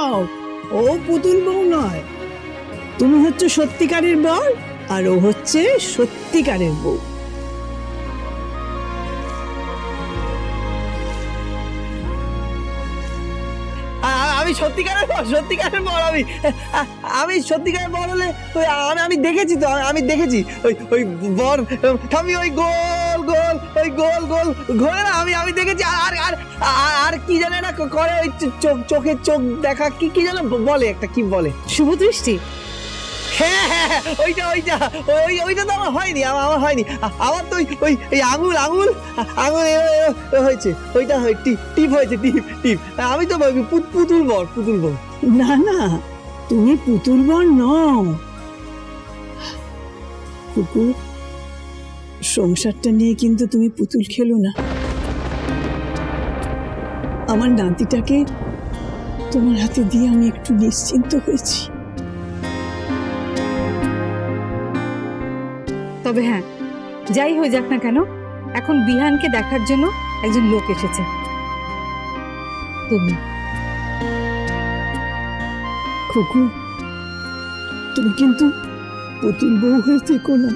নাও, ও পুতুল বউ নয়, তুমি হচ্ছে সত্যিকারের বর আর ও হচ্ছে সত্যিকারের বউ। আমি সত্যিকারের বর, সত্যিকারের বর। আমি সত্যিকারের বর হলে আমি দেখেছি তো, আমি দেখেছি ওই বর আমি ওই গোল গোল ওই গোল গোল ঘোরে না, আমি দেখেছি। আর আর আর কি জানে না করে, ওই চোখে চোখ দেখা, কি জানে বলে, একটা কি বলে, শুভদৃষ্টি। হ্যাঁ হ্যাঁ ওইটা ওইটা ওইটা তো আমার হয়নি, আমার হয়নি। আমার তো ওই আঙুল আঙুল আঙুল হয়েছে, ওইটা হয় টিপ হয়েছে, টিপ টিপ। আমি তো পুতুল বর, পুতুল বর। না না, তুমি পুতুল বর নও কুকুর। সংসারটা নিয়ে কিন্তু তুমি পুতুল খেলো না। আমার নাতিটাকে তোমার হাতে দিয়ে আমি একটু নিশ্চিন্ত হয়েছি। তবে হ্যাঁ, যাই হয়ে যাক না কেন, এখন বিহানকে দেখার জন্য একজন লোক এসেছে। তুমি কুকুর, তুমি কিন্তু পুতুল বউ হয়ে থেকো না,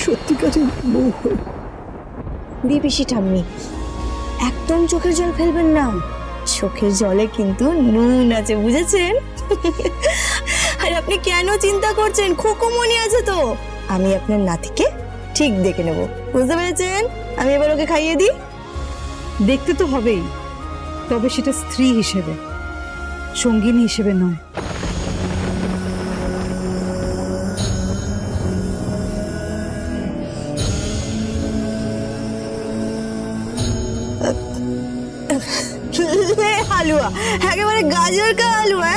সত্যিকারের বউ হয়ে। বুড়ি পিসি ঠাম্মি, একদম চোখের জল ফেলবেন না, চোখের জলে কিন্তু নুন আছে, বুঝেছেন? আর আপনি কেন চিন্তা করছেন? খোকমনি আছে তো, আমি আপনার নাতিকে ঠিক দেখে নেব, বুঝতে পেরেছেন? আমি এবার ওকে খাইয়ে দিই। দেখতে তো হবেই, তবে সেটা স্ত্রী হিসেবে, সঙ্গিনী হিসেবে নয়। হালুয়া, একেবারে গাজর কা হালুয়া।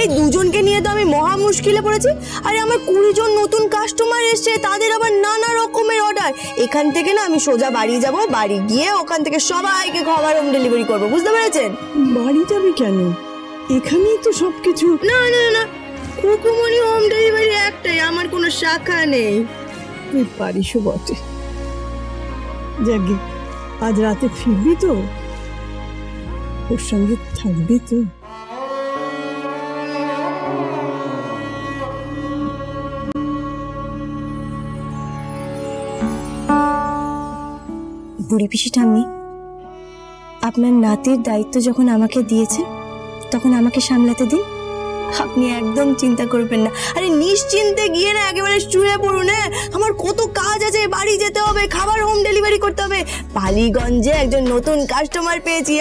এই দুজনকে নিয়ে তো আমি মহা মুশকিলে পড়েছি। আরে আমার 20 জন নতুন কাস্টমার এসছে, তাদের আবার নানা রকমের অর্ডার। এখান থেকে না আমি সোজা বাড়ি যাব, বাড়ি গিয়ে ওখান থেকে সবাইকে খাবার হোম ডেলিভারি করব, বুঝতে পেরেছেন? বাড়ি যাবে কেন? এখানেই তো সবকিছু। না না না, খোকমনি হোম ডেলিভারি একটাই, আমার কোনো শাখা নেই। তুই পারিসও বটে। যাকে আজ রাতে ফিরবি তো, ওর সঙ্গে থাকবি তো? বুড়ি পিসি ঠাম্মি, আপনার নাতির দায়িত্ব যখন আমাকে দিয়েছেন, তখন আমাকে সামলাতে দিন। আপনি একদম চিন্তা করবেন না। আরে নিশ্চিন্তে গিয়ে না একেবারে শুয়ে পড়ুন। আমার কত কাজ আছে, বাড়ি যেতে হবে, খাবার হোম ডেলিভারি করতে হবে। বালিগঞ্জে একজন নতুন কাস্টমার পেয়েছি,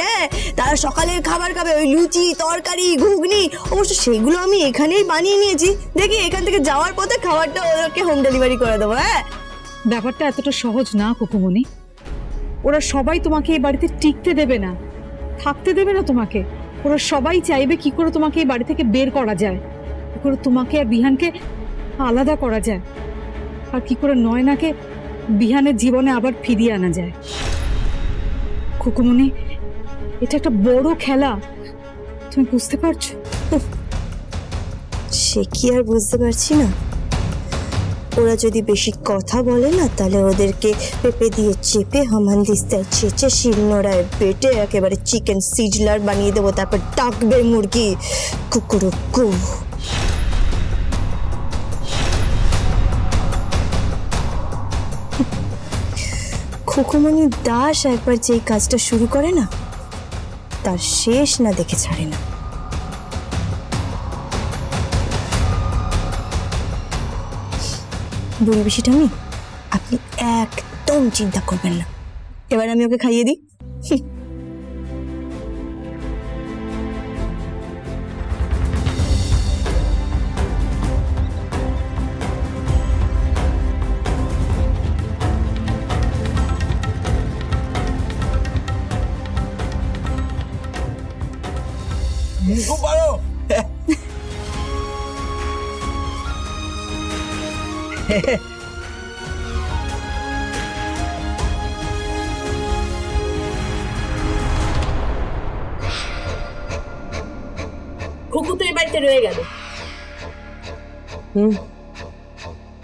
তারা সকালের খাবার খাবে, ওই লুচি তরকারি ঘুগনি। অবশ্য সেগুলো আমি এখানেই বানিয়ে নিয়েছি, দেখি এখান থেকে যাওয়ার পথে খাবারটা ওদেরকে হোম ডেলিভারি করে দেবো। ব্যাপারটা এতটা সহজ না খোকমনি। ওরা সবাই তোমাকে এই বাড়িতে টিকতে দেবে না, থাকতে দেবে না তোমাকে। ওরা সবাই চাইবে কি করে তোমাকে এই বাড়ি থেকে বের করা যায়, কি করে তোমাকে আর বিহানকে আলাদা করা যায়, আর কি করে নয়নাকে বিহানের জীবনে আবার ফিরিয়ে আনা যায়। খোকমনি, এটা একটা বড় খেলা, তুমি বুঝতে পারছো? সে কি আর বুঝতে পারছি না? ওরা যদি বেশি কথা বলে না, তাহলে ওদেরকে পেঁপে দিয়ে চেপে, হামানদিস্তায় ছেঁচে, শিলনোড়ায় বেটে একেবারে চিকেন সিজলার বানিয়ে দেবো। তারপর ডাকবে মুরগি কুকুরুকু। খোকমনি দাস একবার যেই কাজটা শুরু করে না, তার শেষ না দেখে ছাড়ে না। বুড়ি পিসি ঠাম্মি, আপনি একদম চিন্তা করবেন না, এবার আমি ওকে খাইয়ে দিই। খুকু তো এই বাড়িতে রয়ে গেল।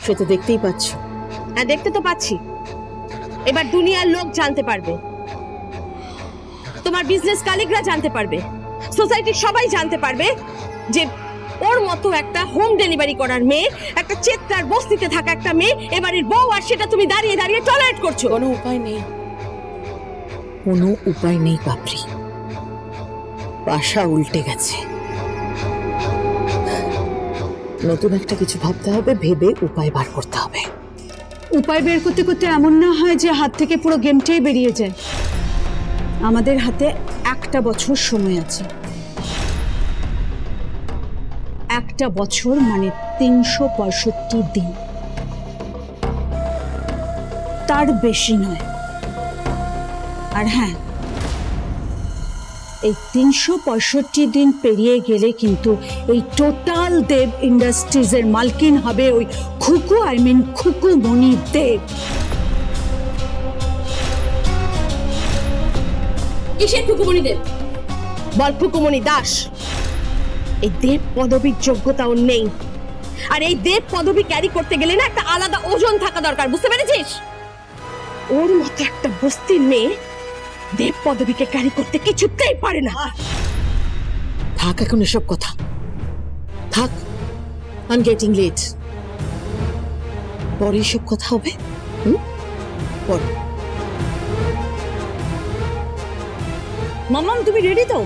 সে তো দেখতেই পাচ্ছ। হ্যাঁ, দেখতে তো পাচ্ছি। এবার দুনিয়ার লোক জানতে পারবে, তোমার বিজনেস কালিগরা জানতে পারবে সোসাইটির সবাই জানতে পারবে যে ওর মতো একটা হোম ডেলিভারি করার মেয়ে, একটা চেত্রার বস্তিতে থাকা একটা মেয়ে এবারের বউ, আর সেটা তুমি দাঁড়িয়ে দাঁড়িয়ে টলারেট করছো। কোনো উপায় নেই, কোনো উপায় নেই পাপড়ি, বাসা উল্টে গেছে। নতুন একটা কিছু ভাবতে হবে, ভেবে উপায় বার করতে হবে। উপায় বের করতে করতে এমন না হয় যে হাত থেকে পুরো গেমটাই বেরিয়ে যায়। আমাদের হাতে 1 বছর সময় আছে। 1 বছর মানে 365 দিন, তার বেশি নয়। আর হ্যাঁ, এই 365 দিন পেরিয়ে গেলে কিন্তু এই টোটাল দেব ইন্ডাস্ট্রিজের মালকিন হবে ওই খুকুমণি দেব। কিসের খুকুমণি দেব? বল খুকুমণি দাস। এই দেব পদবীর যোগ্যতা ওর নেই, আর এই দেব পদবী ক্যারি করতে গেলে না একটা আলাদা ওজন থাকা দরকার, বুঝতে পেরেছিস? ওর মতো একটা বস্তির মেয়ে দেব পদবীকে ক্যারি করতে কিছুতেই পারে না। থাক এখন এসব কথা, থাক। I am getting late. পরে এসব কথা হবে। পরে। মাম্মাম তুমি রেডি তো?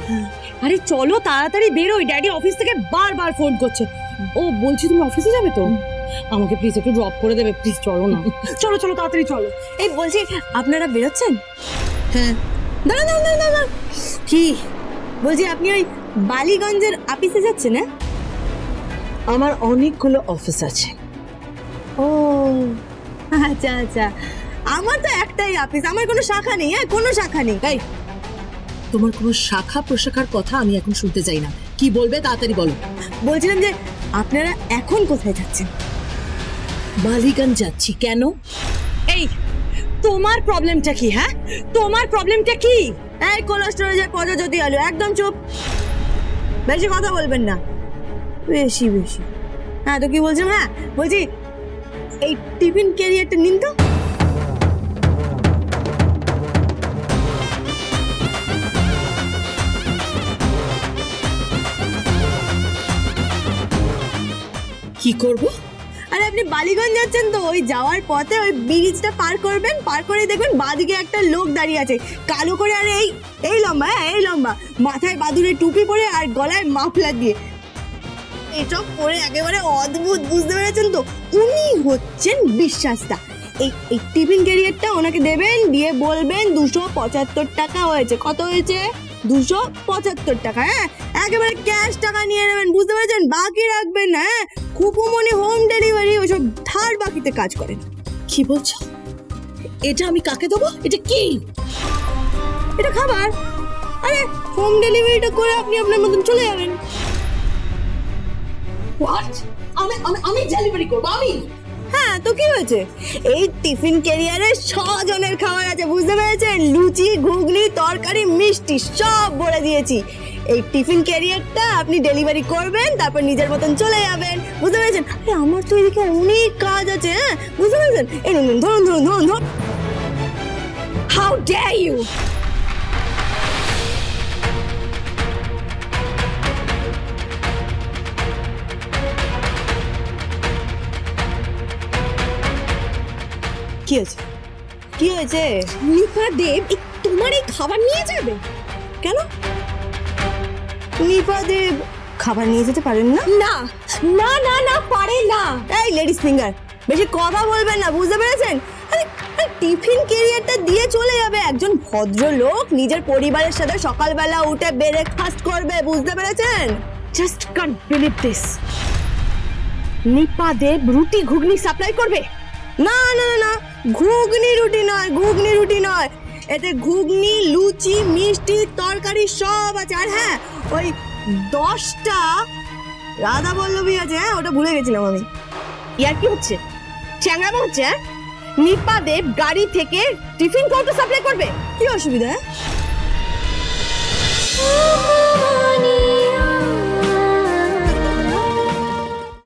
আরে চলো তাড়াতাড়ি বেরোই, ড্যাডি অফিস থেকে বারবার ফোন করছে। ও বলছি তুমি অফিসে যাবে তো? আমাকে প্লিজ একটু ড্রপ করে দেবে, প্লিজ চলো না। চলো চলো তাড়াতাড়ি চলো। এই বলছি, আপনারা বেরোচ্ছেন? হ্যাঁ। দাঁড়া। কি বলছি, আপনি ওই বালিগঞ্জের অফিসে যাচ্ছেন? হ্যাঁ, আমার অনেকগুলো অফিস আছে। ও আচ্ছা, আমার তো একটাই অফিস, আমার কোনো শাখা নেই। হ্যাঁ, কোনো শাখা নেই। এই, তোমার কোনো শাখা প্রশাখার কথা আমি এখন শুনতে চাই না। কি বলবে তাড়াতাড়ি বলো। বলছিলাম যে আপনারা এখন কোথায় যাচ্ছেন? বালিগঞ্জ যাচ্ছি। কেন? এই তোমার প্রবলেমটা কি? হ্যাঁ, তোমার প্রবলেমটা কি? এই কোলেস্টেরলের পদার্থ আলু, একদম চুপ, বেশি কথা বলবেন না। বেশি। হ্যাঁ তো কি বলছেন? হ্যাঁ বলছি, এই টিফিন ক্যারিয়ারটা নিন তো। কি করব? আরে আপনি বালিগঞ্জ যাচ্ছেন তো, ওই যাওয়ার পথে ওই ব্রিজটা পার করবেন, পার করে দেখবেন বাঁদিকে একটা লোক দাঁড়িয়ে আছে, কালো করে। আর এই লম্বা, হ্যাঁ এই লম্বা, মাথায় বাদুড়ের টুপি পরে আর গলায় মাফলার দিয়ে, এসব পরে একেবারে অদ্ভুত, বুঝতে পেরেছেন তো? উনি হচ্ছেন বিশ্বাসটা। এই টিফিন ক্যারিয়ারটা ওনাকে দেবেন, দিয়ে বলবেন 275 টাকা হয়েছে। কত হয়েছে? 275 টাকা। হ্যাঁ, একেবারে ক্যাশ টাকা নিয়ে নেবেন, বুঝতে পেরেছেন? বাকি রাখবেন না। হ্যাঁ, খুকুমণি হোম ডেলিভারি ওইসব ধার বাকিতে কাজ করেন। কি বলছো? এটা আমি কাকে দেবো? এটা কি? এটা খাবার। আরে হোম ডেলিভারিটা করে আপনি আপনার মতন চলে যাবেন। হোয়াট? আমি ডেলিভারি করব? আমি? হ্যাঁ তো কি হয়েছে? এই টিফিন ক্যারিয়ারে 6 জনের খাবার আছে, বুঝতে পেরেছেন? লুচি, ঘুগনি, তরকারি, মিষ্টি সব বলে দিয়েছি। এই টিফিন ক্যারিয়ারটা আপনি ডেলিভারি করবেন, তারপর নিজের মতন চলে যাবেন, বুঝতে পেরেছেন? আরে আমার তো এদিকে অনেক কাজ আছে। হ্যাঁ, বুঝতে পেরেছেন? এই ধরুন। How dare you! কি হয়েছে? নিপা দেব তোমার এই খাবার নিয়ে যাবে কেন? নিপা দেব খাবার নিয়ে যেতে পারেন না? না পারে না। এই লেডিস ফিঙ্গার, বেশি কথা বলবেন না, বুঝতে পেরেছেন? আরে টিফিন ক্যারিয়ারটা দিয়ে চলে যাবে একজন ভদ্রলোক, নিজের পরিবারের সাথে সকালবেলা উঠে ব্রেকফাস্ট করবে, বুঝতে পেরেছেন? Just can't believe this. Nipa Dev রুটি ঘুগনি সাপ্লাই করবে? না, ঘুগনি রুটি নয়, এতে ঘুগনি, লুচি, মিষ্টি, তরকারি সব আছে। আর হ্যাঁ, ওই 10টা রাধা বল্লভী আছে। হ্যাঁ, ওটা ভুলে গেছিলাম আমি। ইয়ার কি হচ্ছে? চ্যাংড়ামো হচ্ছে? নিপা দেব গাড়ি থেকে টিফিন কৌটো সাপ্লাই করবে? কি অসুবিধা?